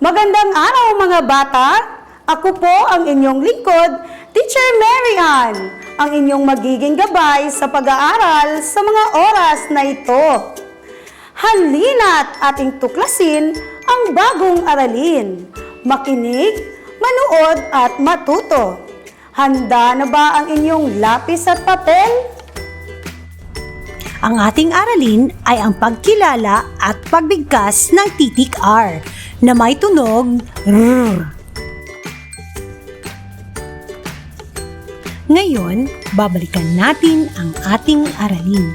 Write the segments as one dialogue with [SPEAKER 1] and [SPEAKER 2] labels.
[SPEAKER 1] Magandang araw mga bata! Ako po ang inyong lingkod, Teacher Mary Ann, ang inyong magiging gabay sa pag-aaral sa mga oras na ito. Halina't ating tuklasin ang bagong aralin. Makinig, manood at matuto. Handa na ba ang inyong lapis at papel?
[SPEAKER 2] Ang ating aralin ay ang pagkilala at pagbigkas ng titik R na may tunog R. Ngayon, babalikan natin ang ating aralin.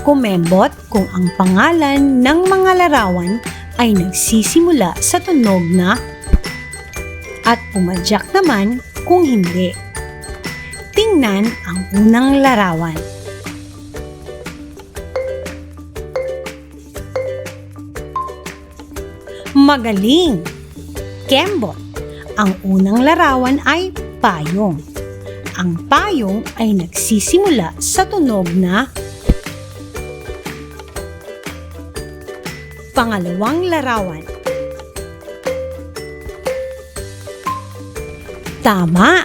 [SPEAKER 2] Kumembot kung ang pangalan ng mga larawan ay nagsisimula sa tunog na at pumadyak naman kung hindi. Tingnan ang unang larawan. Magaling! Kembot. Ang unang larawan ay payong. Ang payong ay nagsisimula sa tunog na pangalawang larawan. Tama!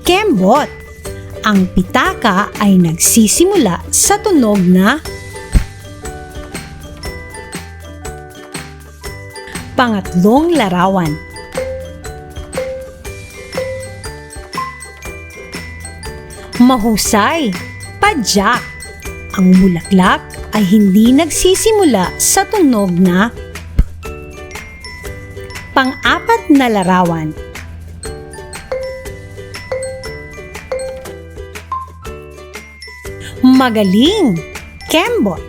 [SPEAKER 2] Kembot. Ang pitaka ay nagsisimula sa tunog na pangatlong larawan. Mahusay! Padyak! Ang bulaklak ay hindi nagsisimula sa tunog na pang-apat na larawan. Magaling! Kembot!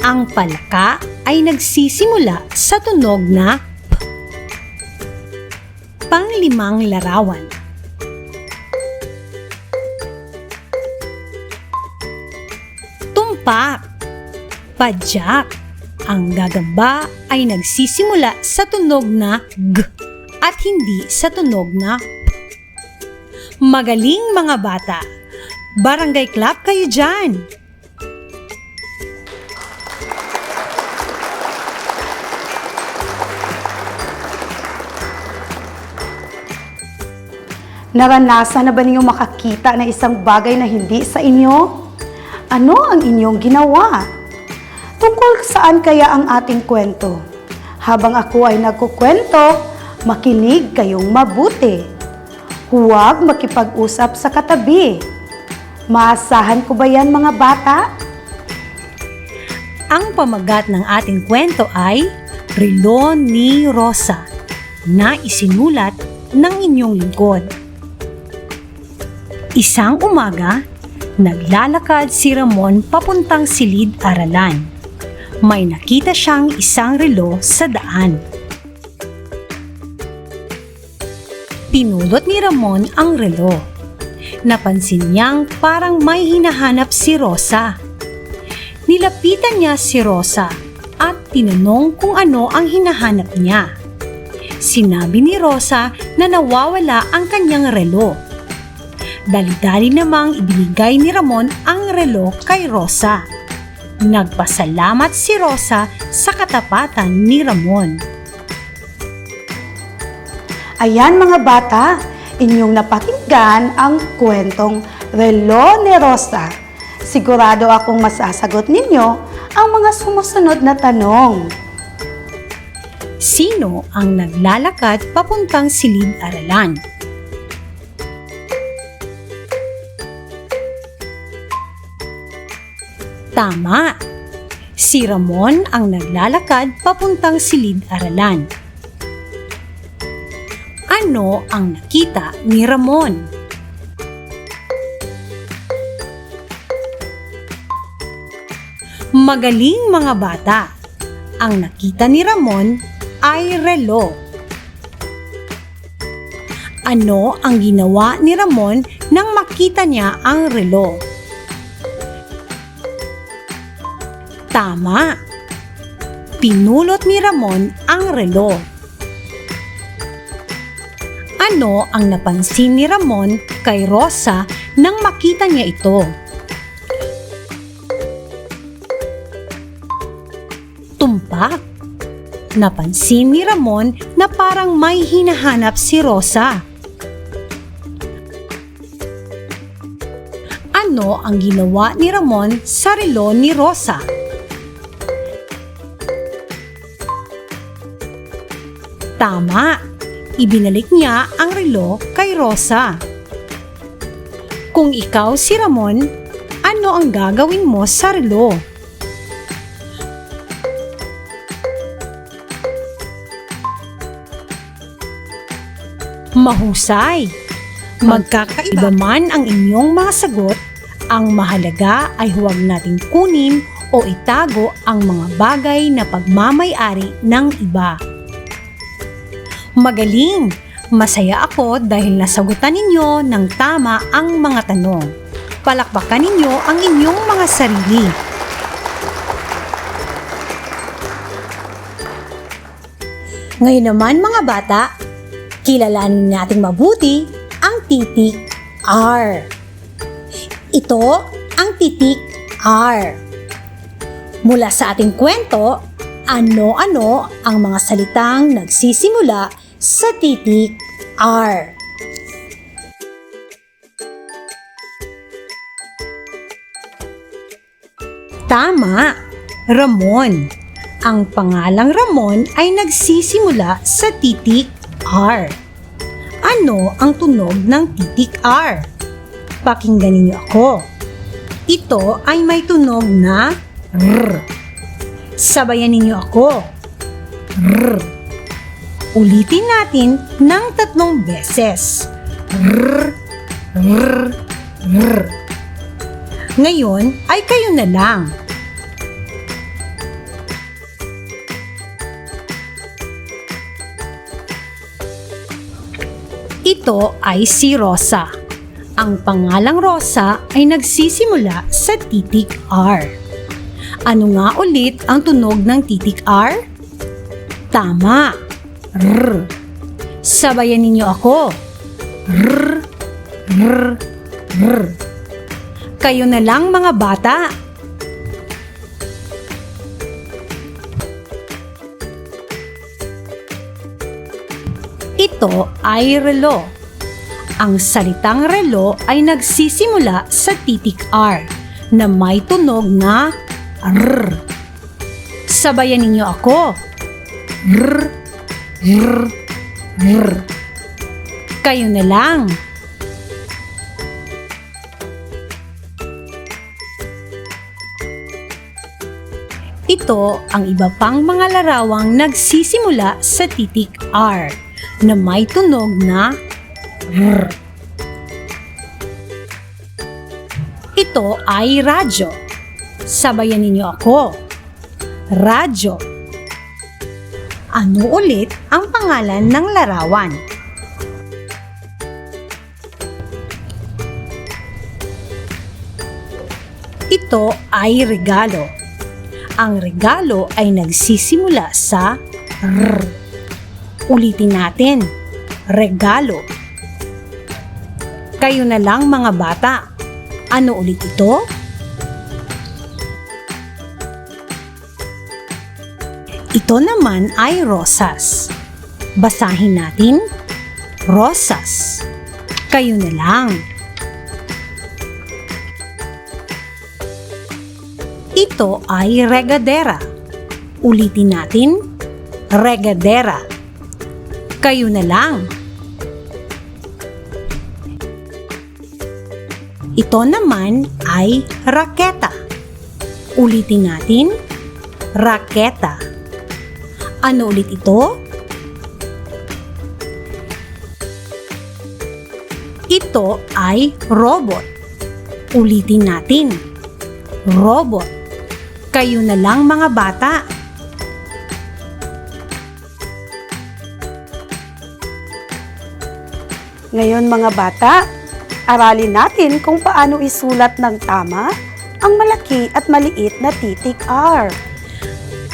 [SPEAKER 2] Ang palaka ay nagsisimula sa tunog na pang-limang larawan. Tumpak! Padyak! Ang gagamba ay nagsisimula sa tunog na G at hindi sa tunog na P. Magaling mga bata! Barangay clap kayo dyan!
[SPEAKER 1] Naranasan na ba ninyong makakita na isang bagay na hindi sa inyo? Ano ang inyong ginawa? Tungkol saan kaya ang ating kwento? Habang ako ay nagkukwento, makinig kayong mabuti. Huwag makipag-usap sa katabi. Maasahan ko ba yan mga bata?
[SPEAKER 2] Ang pamagat ng ating kwento ay Relo ni Rosa na isinulat ng inyong lingkod. Isang umaga, naglalakad si Ramon papuntang silid-aralan. May nakita siyang isang relo sa daan. Pinulot ni Ramon ang relo. Napansin niyang parang may hinahanap si Rosa. Nilapitan niya si Rosa at tinanong kung ano ang hinahanap niya. Sinabi ni Rosa na nawawala ang kanyang relo. Dali-dali namang ibinigay ni Ramon ang relo kay Rosa. Nagpasalamat si Rosa sa katapatan ni Ramon.
[SPEAKER 1] Ayan mga bata, inyong napakinggan ang kwentong Relo ni Rosa. Sigurado akong masasagot ninyo ang mga sumusunod na tanong.
[SPEAKER 2] Sino ang naglalakad papuntang silid-aralan? Tama! Si Ramon ang naglalakad papuntang silid-aralan. Ano ang nakita ni Ramon? Magaling mga bata! Ang nakita ni Ramon ay relo. Ano ang ginawa ni Ramon nang makita niya ang relo? Tama! Pinulot ni Ramon ang relo. Ano ang napansin ni Ramon kay Rosa nang makita niya ito? Tumpak! Napansin ni Ramon na parang may hinahanap si Rosa. Ano ang ginawa ni Ramon sa relo ni Rosa? Tama, ibinalik niya ang relo kay Rosa. Kung ikaw si Ramon, ano ang gagawin mo sa relo? Mahusay! Magkakaiba man ang inyong mga sagot, ang mahalaga ay huwag nating kunin o itago ang mga bagay na pagmamay-ari ng iba. Magaling! Masaya ako dahil nasagutan ninyo ng tama ang mga tanong. Palakpakan ninyo ang inyong mga sarili. Ngayon naman mga bata, kilalanin nating mabuti ang titik R. Ito ang titik R. Mula sa ating kwento, ano-ano ang mga salitang nagsisimula sa titik R? Tama, Ramon. Ang pangalang Ramon ay nagsisimula sa titik R. Ano ang tunog ng titik R? Pakinggan ninyo ako. Ito ay may tunog na R. Sabayan ninyo ako. R. Ulitin natin ng 3 beses. R. R. R. Ngayon ay kayo na lang. Ito ay si Rosa. Ang pangalang Rosa ay nagsisimula sa titik R. Ano nga ulit ang tunog ng titik R? Tama, R. Sabayan ninyo ako. R, R, R. Kayo na lang mga bata. Ito ay relo. Ang salitang relo ay nagsisimula sa titik R na may tunog na R. Sabayan ninyo ako. R, R, R. Kayo na lang. Ito ang iba pang mga larawang nagsisimula sa titik R na may tunog na R. Ito ay radyo. Sabayan ninyo ako. Radyo. Ano ulit ang pangalan ng larawan? Ito ay regalo. Ang regalo ay nagsisimula sa R. Ulitin natin. Regalo. Kayo na lang mga bata. Ano ulit ito? Ito naman ay rosas. Basahin natin. Rosas. Kayo na lang. Ito ay regadera. Ulitin natin. Regadera. Kayo na lang. Ito naman ay raketa. Ulitin natin. Raketa. Ano ulit ito? Ito ay robot. Ulitin natin. Robot. Kayo na lang mga bata.
[SPEAKER 1] Ngayon mga bata, aralin natin kung paano isulat ng tama ang malaki at maliit na titik R.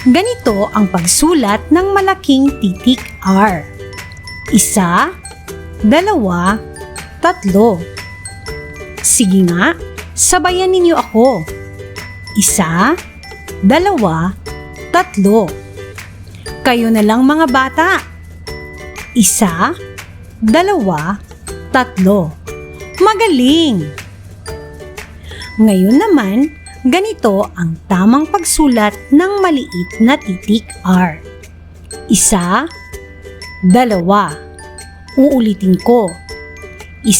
[SPEAKER 2] Ganito ang pagsulat ng malaking titik R. 1, 2, 3. Sige nga, sabayan ninyo ako. 1, 2, 3. Kayo na lang mga bata. 1, 2, 3. Magaling! Ngayon naman, ganito ang tamang pagsulat ng maliit na titik R. 1, 2. Uulitin ko. 1,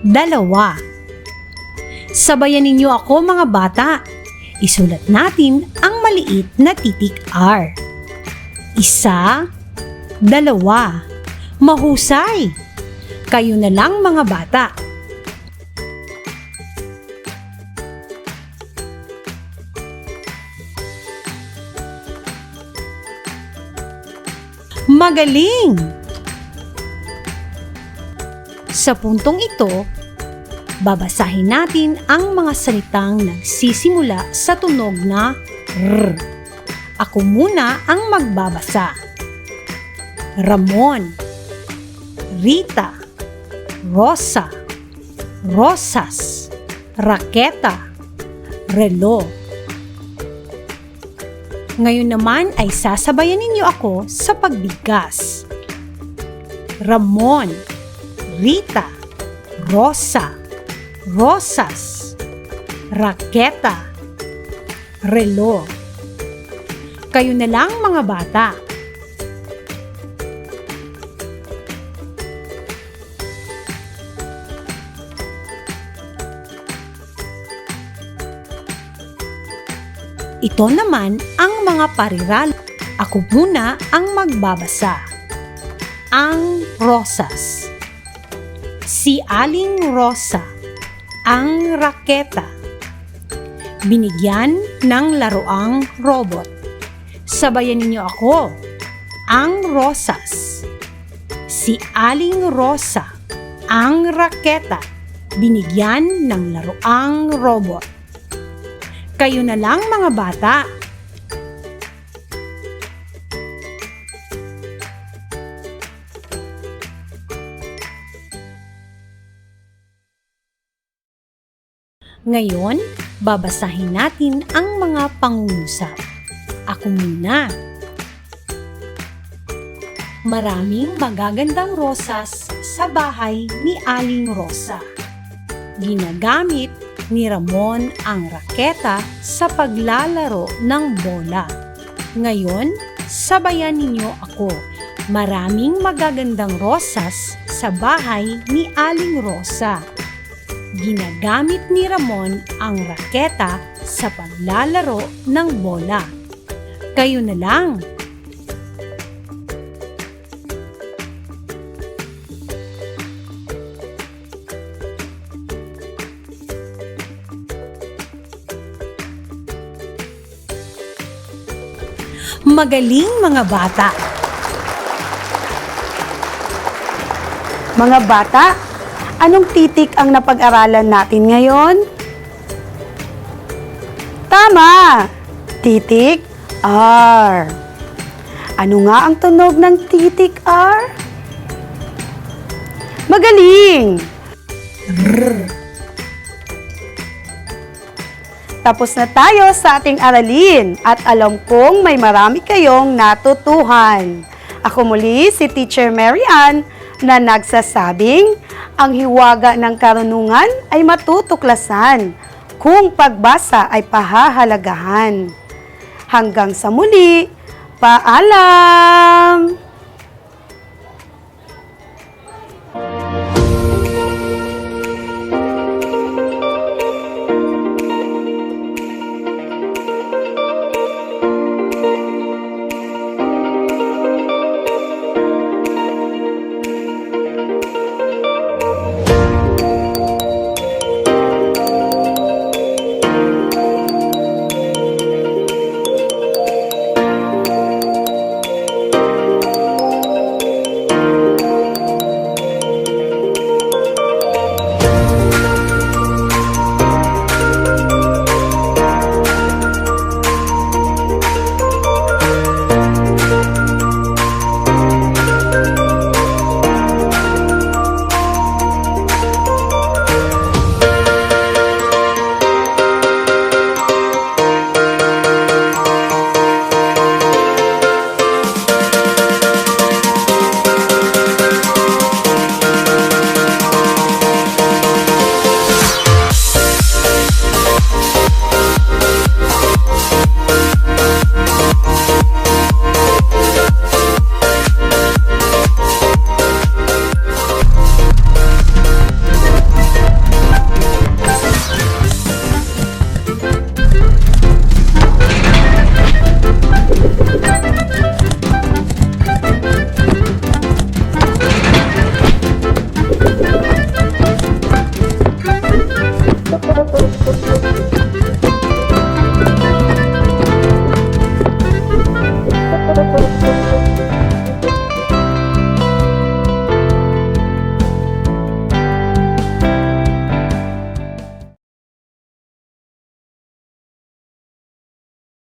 [SPEAKER 2] 2. Sabayan ninyo ako mga bata. Isulat natin ang maliit na titik R. 1, 2. Mahusay! Kayo na lang mga bata. Magaling! Sa puntong ito, babasahin natin ang mga salitang nagsisimula sa tunog na R. Ako muna ang magbabasa. Ramon, Rita, Rosa, Rosas, Raketa, Relo. Ngayon naman ay sasabayan ninyo ako sa pagbigkas. Ramon, Rita, Rosa, Rosas, Raketa, Relo. Kayo na lang mga bata. Ito naman ang mga pariral. Ako muna ang magbabasa. Ang rosas. Si Aling Rosa, ang raketa. Binigyan ng laruang robot. Sabayan ninyo ako. Ang rosas. Si Aling Rosa, ang raketa. Binigyan ng laruang robot. Kayo na lang mga bata. Ngayon, babasahin natin ang mga pangungusap. Ako muna. Maraming magagandang rosas sa bahay ni Aling Rosa. Ginagamit ni Ramon ang raketa sa paglalaro ng bola. Ngayon, sabayan ninyo ako. Maraming magagandang rosas sa bahay ni Aling Rosa. Ginagamit ni Ramon ang raketa sa paglalaro ng bola. Kayo na lang. Magaling mga bata!
[SPEAKER 1] Mga bata, anong titik ang napag-aralan natin ngayon? Tama! Titik R. Ano nga ang tunog ng titik R? Magaling! Tapos na tayo sa ating aralin at alam kong may marami kayong natutuhan. Ako muli si Teacher Mary Ann na nagsasabing ang hiwaga ng karunungan ay matutuklasan kung pagbasa ay pahahalagahan. Hanggang sa muli, paalam!